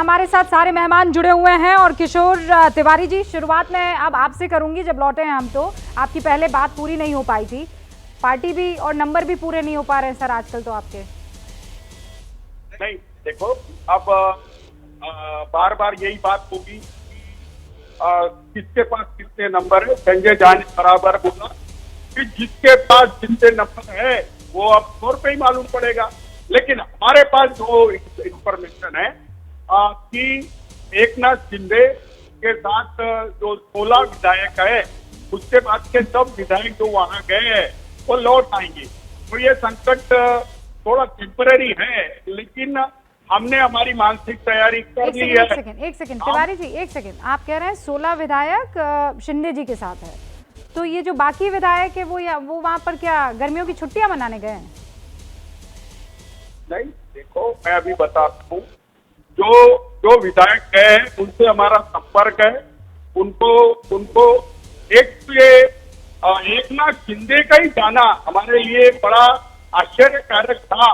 हमारे साथ सारे मेहमान जुड़े हुए हैं और किशोर तिवारी जी, शुरुआत में अब आपसे करूंगी। जब लौटे हैं हम तो आपकी पहले बात पूरी नहीं हो पाई थी, पार्टी भी और नंबर भी पूरे नहीं हो पा रहे हैं सर आजकल तो आपके। नहीं देखो, अब बार बार यही बात होगी किसके पास कितने नंबर है। संजय झा ने बराबर बोला कि जिसके पास जितने नंबर है वो अब स्कोर पे ही मालूम पड़ेगा। लेकिन हमारे पास जो इंफॉर्मेशन है कि एकनाथ शिंदे के साथ जो 16 विधायक है, उसके बाद के सब विधायक जो वहां गए हैं वो लौट आएंगे। तो ये संकट थोड़ा टेम्पररी है, लेकिन हमने हमारी मानसिक तैयारी कर ली है। एक सेकंड तिवारी जी, एक सेकंड। आप कह रहे हैं 16 विधायक शिंदे जी के साथ है, तो ये जो बाकी विधायक है वो वहां पर क्या गर्मियों की छुट्टियां मनाने गए हैं? नहीं देखो, मैं अभी बताता हूँ। जो विधायक गए हैं उनसे हमारा संपर्क है। उनको एकनाथ शिंदे का ही जाना हमारे लिए बड़ा आश्चर्यकारक था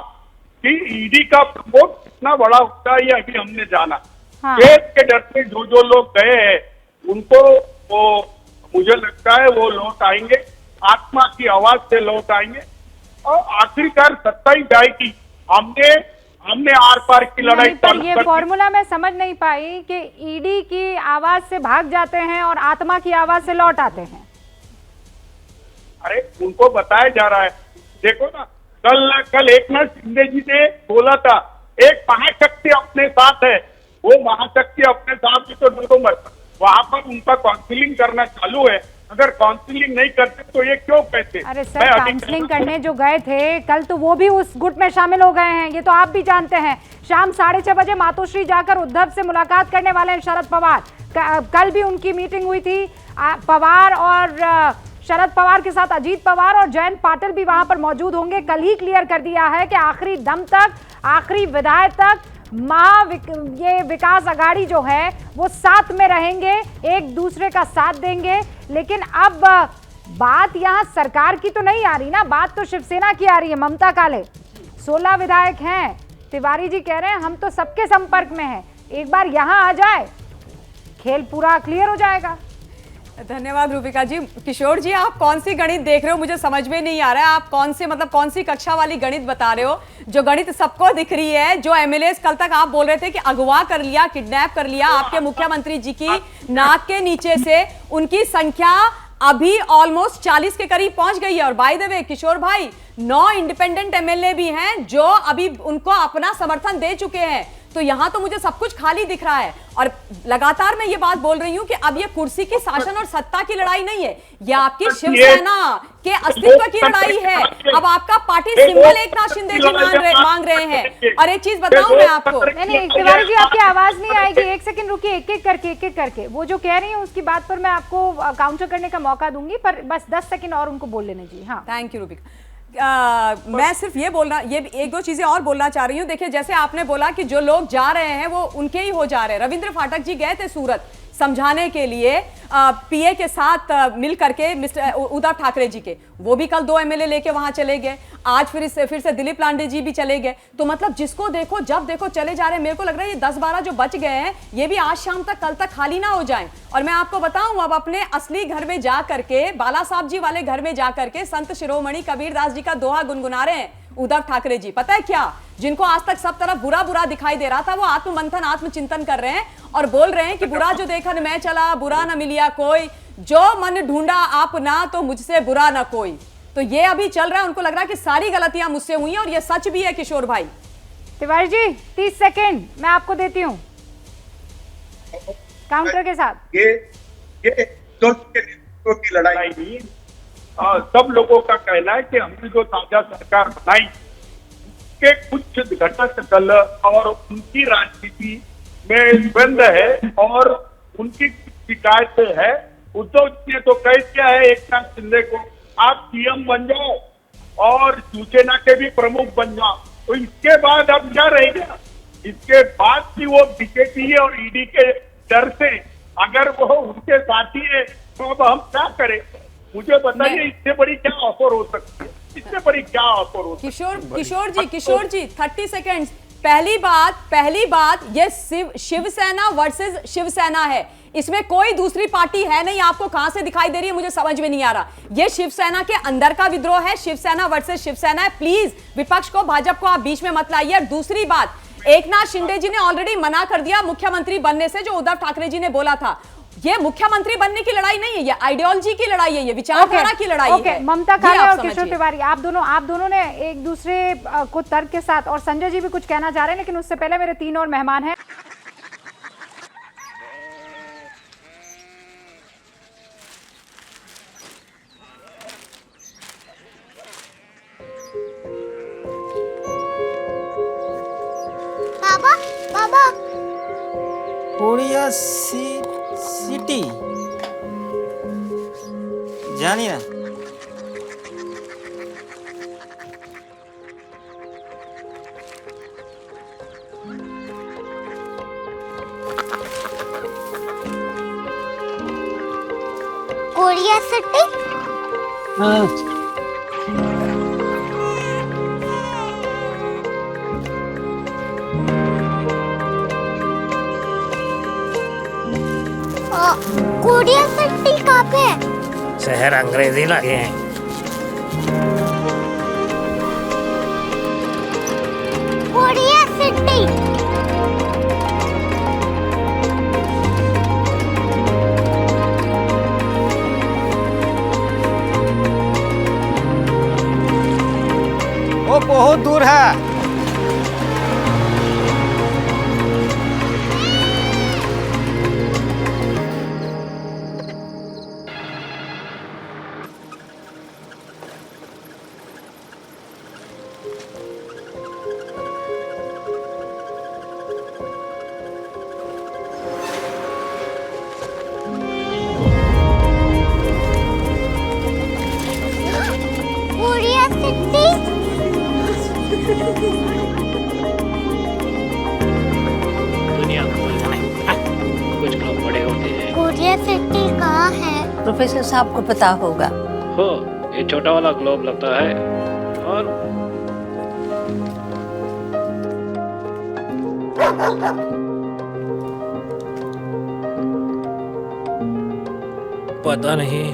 कि ईडी का प्रमोट कितना बड़ा होता है, ये अभी हमने जाना। हाँ। केस के डर से जो लोग गए हैं उनको वो मुझे लगता है वो लौट आएंगे, आत्मा की आवाज से लौट आएंगे और आखिरकार सत्ता ही जाएगी। हमने आर पार की लड़ाई पर ये फॉर्मूला मैं समझ नहीं पाई कि ईडी की आवाज से भाग जाते हैं और आत्मा की आवाज से लौट आते हैं। अरे उनको बताया जा रहा है। देखो ना, कल एकनाथ शिंदे जी ने बोला था एक महाशक्ति अपने साथ है, वो महाशक्ति अपने साथ भी तो डरो मत। वहां पर उनका काउंसिलिंग करना चालू है। अगर काउंसिलिंग नहीं करते तो ये क्यों कहते? अरे सर, काउंसलिंग करने जो गए थे कल तो वो भी उस गुट में शामिल हो गए हैं, ये तो आप भी जानते हैं। शाम 6:30 बजे मातोश्री जाकर उद्धव से मुलाकात करने वाले हैं शरद पवार। कल भी उनकी मीटिंग हुई थी। पवार और शरद पवार के साथ अजीत पवार और जयंत पाटिल भी वहां पर मौजूद होंगे। कल ही क्लियर कर दिया है कि आखिरी दम तक, आखिरी विदाई तक ये विकास अघाड़ी जो है वो साथ में रहेंगे, एक दूसरे का साथ देंगे। लेकिन अब बात यहां सरकार की तो नहीं आ रही ना, बात तो शिवसेना की आ रही है। ममता काले 16 विधायक हैं, तिवारी जी कह रहे हैं हम तो सबके संपर्क में हैं, एक बार यहां आ जाए खेल पूरा क्लियर हो जाएगा। धन्यवाद रूपिका जी। किशोर जी, आप कौन सी गणित देख रहे हो, मुझे समझ में नहीं आ रहा है। आप कौन सी कक्षा वाली गणित बता रहे हो? जो गणित सबको दिख रही है, जो एमएलए कल तक आप बोल रहे थे कि अगवा कर लिया, किडनैप कर लिया आपके मुख्यमंत्री जी की नाक के नीचे से, उनकी संख्या अभी ऑलमोस्ट 40 के करीब पहुंच गई है। और बाय द वे किशोर भाई, 9 इंडिपेंडेंट एमएलए भी हैं जो अभी उनको अपना समर्थन दे चुके हैं। तो यहां तो मुझे सब कुछ खाली दिख रहा है। और लगातार मैं ये बात बोल रही हूँ कि अब ये कुर्सी की शासन और सत्ता की लड़ाई नहीं है, ये आपकी शिवसेना के अस्तित्व की लड़ाई है। अब आपका पार्टी सिंबल एकनाथ शिंदे जी मांग रहे हैं। और एक चीज बताऊं मैं आपको, नहीं तिवारी जी, आपकी आवाज नहीं आएगी। एक सेकंड रुकिए, एक एक करके वो जो कह रही है उसकी बात पर मैं आपको काउंटर करने का मौका दूंगी, पर बस 10 सेकंड और उनको बोल लेने जी। हाँ, थैंक यू रूबिका। मैं सिर्फ ये एक दो चीजें और बोलना चाह रही हूँ। देखिए, जैसे आपने बोला कि जो लोग जा रहे हैं वो उनके ही हो जा रहे हैं। रविंद्र फाटक जी गए थे सूरत समझाने के लिए पीए के साथ मिल करके मिस्टर उद्धव ठाकरे जी के, वो भी कल 2 एमएलए लेके वहां चले गए। आज फिर से दिलीप लांडे जी भी चले गए। तो मतलब जिसको देखो जब देखो चले जा रहे हैं। मेरे को लग रहा है ये 10-12 जो बच गए हैं ये भी आज शाम तक, कल तक खाली ना हो जाएं। और मैं आपको बताऊं, अब अपने असली घर में जा करके, बाला साहब जी वाले घर में जा करके संत शिरोमणि कबीर दास जी का दोहा गुनगुना रहे हैं उद्धव ठाकरे जी। पता है क्या, जिनको आज तक सब तरफ बुरा बुरा दिखाई दे रहा था, वो आत्ममंथन, आत्मचिंतन कर रहे हैं और बोल रहे हैं कि बुरा जो देखा न मैं चला, बुरा न मिलिया कोई, जो मन ढूंढा आप ना, तो मुझसे बुरा ना कोई। तो ये अभी चल रहा है। उनको लग रहा है कि सारी गलतियां मुझसे हुई हैं और ये सच भी है। किशोर भाई, तिवारी जी 30 सेकंड मैं आपको देती हूँ काउंटर के साथ। ये तो की लड़ाई नहीं, सब लोगों का कहना है कि हमने जो साझा सरकार बनाई के कुछ घटक दल और उनकी राजनीति में द्वंद है और उनकी शिकायतें है। उद्धव जी ने तो कह दिया है एकनाथ शिंदे को, आप सीएम बन जाओ और शिवसेना के भी प्रमुख बन जाओ। तो इसके बाद अब क्या रहेगा? इसके बाद भी वो बीजेपी और ईडी के डर से अगर वो उनके साथी है तो अब हम क्या करें? मुझे बताइए, इससे बड़ी क्या ऑफर हो सकती है? इससे बड़ी क्या ऑफर हो सकती है? किशोर जी 30 सेकेंड्स पहली बात ये शिवसेना वर्सेस शिवसेना है, इसमें कोई दूसरी पार्टी है नहीं। आपको कहां से दिखाई दे रही है मुझे समझ में नहीं आ रहा। ये शिवसेना के अंदर का विद्रोह है, शिवसेना वर्सेस शिवसेना है। प्लीज विपक्ष को, भाजपा को आप बीच में मत लाइए। दूसरी बात, एकनाथ शिंदे जी ने ऑलरेडी मना कर दिया मुख्यमंत्री बनने से, जो उद्धव ठाकरे जी ने बोला था। ये मुख्यमंत्री बनने की लड़ाई नहीं है, ये आइडियोलॉजी की लड़ाई है, ये विचारधारा की लड़ाई है। ममता काले और किशोर तिवारी, आप दोनों ने एक दूसरे को तर्क के साथ, और संजय जी भी कुछ कहना चाह रहे हैं, लेकिन उससे पहले मेरे 3 और मेहमान हैं। बाबा कोरिया सिटी जानी ना। Korea city? हाँ। कोरिया सिटी कहाँ पे है? शहर अंग्रेजी लगे हैं। Korea city. वो बहुत दूर है। दुनिया को नहीं, कुछ लोग बड़े होते हैं। कोरिया सिटी कहाँ है? प्रोफेसर साहब को पता होगा। हो, ये छोटा वाला ग्लोब लगता है और पता नहीं,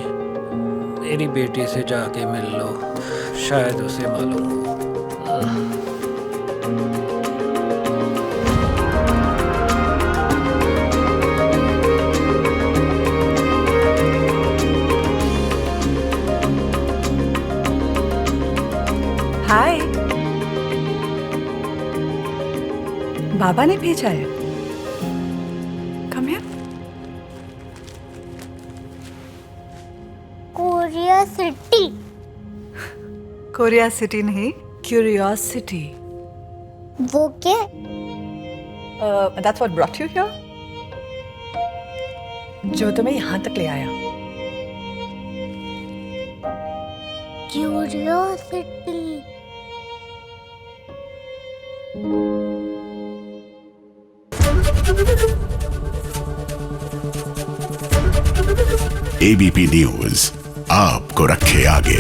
मेरी बेटी से जाके मिल लो, शायद उसे मालूम हो। हाय, बाबा ने भेजा है। Come here. Korea city. Korea city नहीं, क्यूरियोसिटी। वो क्या? That's what brought you here? जो तुम्हें यहाँ तक ले आया। क्यूरियोसिटी। एबीपी न्यूज आपको रखे आगे।